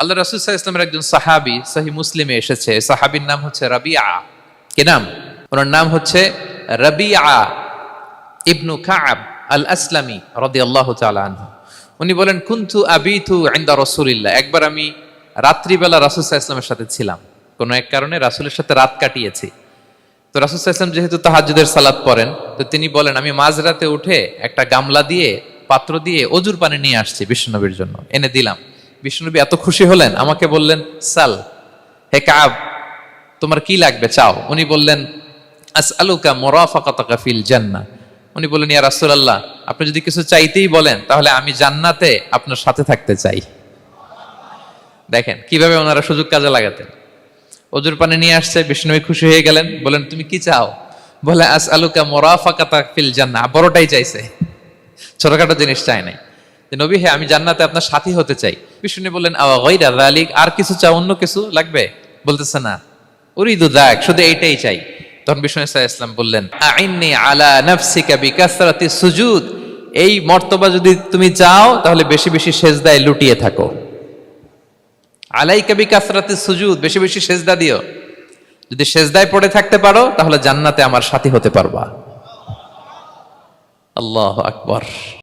আল্লাহ রাসূল সাল্লাল্লাহু আলাইহি ওয়াসাল্লামের একজন সাহাবী সহিহ মুসলিমে এসেছে, সাহাবীর নাম হচ্ছে রাবিআ। কি নাম? ওনার নাম হচ্ছে রাবিআ ইবনু কাব আল আসলামি রাদিয়াল্লাহু তাআলা আনহু। উনি বলেন, কুনতু আবিতু ইনদা রাসূলিল্লাহ। একবার আমি রাত্রিবেলা রাসূল সাল্লাল্লাহু আলাইহি ওয়াসাল্লামের সাথে ছিলাম, কোনো এক কারণে রাসূলের সাথে রাত কাটিয়েছি। তো রাসূল সাল্লাল্লাহু আলাইহি ওয়াসাল্লাম যেহেতু তাহাজ্জুদের সালাত পড়েন, তো তিনি বলেন, আমি মাঝরাতে উঠে একটা গামলা দিয়ে, পাত্র দিয়ে অজুর পানি নিয়ে আসছি বিশ্বনবীর জন্য, এনে দিলাম। বিশ্বনবী এত খুশি হলেন, আমাকে বললেন, সাল, হে কাব, তোমার কি লাগবে চাও। উনি বললেন, আসআলুকা মুরাফাকাতাকা ফিল জান্নাহ। উনি বললেন, ইয়া রাসূলুল্লাহ, আপনি যদি কিছু চাইতেই বলেন তাহলে আমি জান্নাতে আপনার সাথে থাকতে চাই। দেখেন কিভাবে ওনারা সুযোগ কাজে লাগাতেন। অজুর পানি নিয়ে আসছে, বিষ্ণুবী খুশি হয়ে গেলেন, বলেন, তুমি কি চাও? বলে, আসআলুকা মুরাফাকাতাকা ফিল জান্নাহ। বড়টাই চাইছে, ছোটখাটো জিনিস চাই নাই। যে নবী, হে, আমি জান্নাতে আপনার সাথী হতে চাই। বিষ্ণু বললেন, আওয়া গায়রা যালিক, আর কিছু চাও, অন্য কিছু লাগবে? বলতেছে, না, উরিদু যাক, শুধু এইটাই চাই। তখন বিষ্ণু সাল্লাল্লাহু আলাইহি ওয়াসাল্লাম বললেন, আইন্নি আলা নাফসিকা বিকাসরাতি সুজুদ। এই মর্তবা যদি তুমি চাও তাহলে বেশি বেশি সেজদায় লুটিয়ে থাকো। আলাইকা বিকাসরাতি সুজুদ, বেশি বেশি সেজদা দিও। যদি সেজদায় পড়ে থাকতে পারো তাহলে জান্নাতে আমার সাথী হতে পারবা। আল্লাহু আকবার।